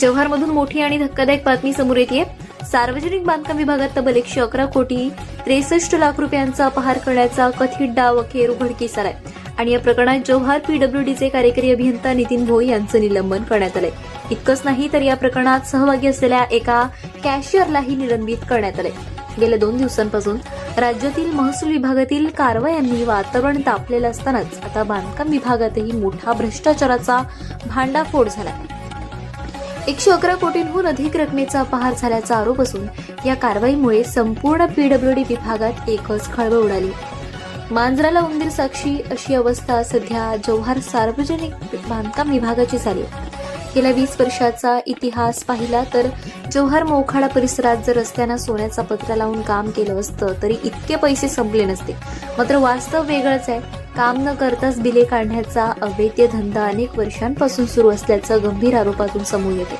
जव्हारमधून मोठी आणि धक्कादायक बातमी समोर येते. सार्वजनिक बांधकाम विभागात तब्बल 111 कोटी 63 लाख रुपयांचा अपहार करण्याचा कथित डाव अखेर उघडकीस आलाय आणि या प्रकरणात जव्हार पीडब्ल्यूडीचे कार्यकारी अभियंता नितीन भोई यांचं निलंबन करण्यात आलंय. इतकंच नाही तर या प्रकरणात सहभागी असलेल्या एका कॅशियरलाही निलंबित करण्यात आलंय. गेल्या 2 दिवसांपासून राज्यातील महसूल विभागातील कारवायांनी वातावरण तापलेलं असतानाच आता बांधकाम विभागातही मोठा भ्रष्टाचाराचा भांडाफोड झाला. 111 कोटींहून अधिक रकमेचा अपहार झाल्याचा आरोप असून या कारवाईमुळे संपूर्ण पीडब्ल्यूडी विभागात एकच खळबळ उडाली. मांजराला उंदीर साक्षी अशी अवस्था सध्या जव्हार सार्वजनिक बांधकाम विभागाची झाली. गेल्या 20 वर्षाचा इतिहास पाहिला तर जव्हार मोखाडा परिसरात जर रस्त्यांना सोन्याचा पत्रा लावून काम केलं असतं तरी इतके पैसे संपले नसते. मात्र वास्तव वेगळंच आहे. काम न करताच बिले काढण्याचा अवैध धंदा अनेक वर्षांपासून सुरू असल्याचं गंभीर आरोपातून समोर येते.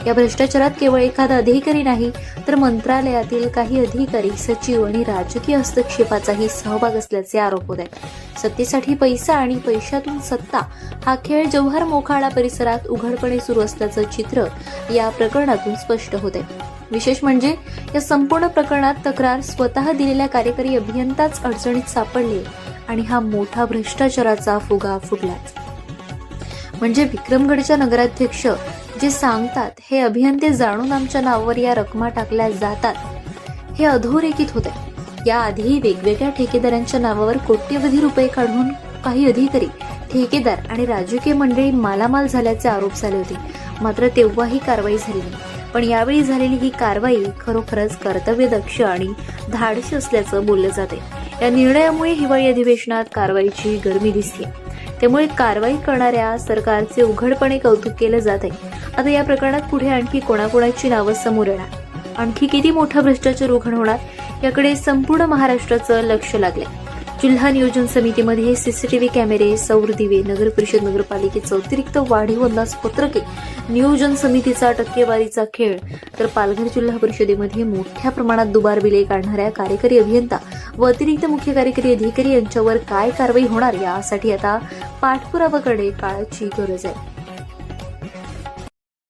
या भ्रष्टाचारात केवळ एखादा अधिकारी नाही तर मंत्रालयातील काही अधिकारी, सचिव आणि राजकीय हस्तक्षेपाचाही सहभाग असल्याचे आरोप होत आहेत. सत्तेसाठी पैसा आणि पैशातून सत्ता हा खेळ जव्हार मोखाडा परिसरात उघडपणे सुरू असल्याचं चित्र या प्रकरणातून स्पष्ट होते. विशेष म्हणजे या संपूर्ण प्रकरणात तक्रार स्वतः दिलेल्या कार्यकारी अभियंताच अडचणीत सापडले आणि हा मोठा भ्रष्टाचाराचा फुगा फुटलाच. म्हणजे विक्रमगडच्या नगराध्यक्ष जे सांगतात हे अभियंते जाणून आमच्या नावावर या रकमा टाकल्या जातात हे अधोरेखित होते. याआधीही वेगवेगळ्या ठेकेदारांच्या नावावर कोट्यवधी रुपये काढून काही अधिकारी, ठेकेदार आणि राजकीय मंडळी मालामाल झाल्याचे आरोप झाले होते. मात्र तेव्हाही कारवाई झाली नाही. पण यावेळी झालेली ही कारवाई खरोखरच कर्तव्यदक्ष आणि धाडसी असल्याचं बोललं जाते. या निर्णयामुळे हिवाळी अधिवेशनात कारवाईची गरमी दिसते. त्यामुळे कारवाई करणाऱ्या सरकारचे उघडपणे कौतुक केलं जात आहे. आता या प्रकरणात पुढे आणखी कोणाकोणाची नावं समोर येणार, आणखी किती मोठा भ्रष्टाचार उघड होणार याकडे संपूर्ण महाराष्ट्राचं लक्ष लागलंय. जिल्हा नियोजन समितीमध्ये सीसीटीव्ही कॅमेरे, सौर दिवे, नगर परिषद नगरपालिकेचं अतिरिक्त वाढीव अंदाजपत्रके, नियोजन समितीचा टक्केवारीचा खेळ, तर पालघर जिल्हा परिषदेमध्ये मोठ्या प्रमाणात दुबार बिले काढणाऱ्या कार्यकारी अभियंता व अतिरिक्त मुख्य कार्यकारी अधिकारी यांच्यावर काय कारवाई होणार यासाठी आता पाठपुरावा करणे काळाची गरज आहे.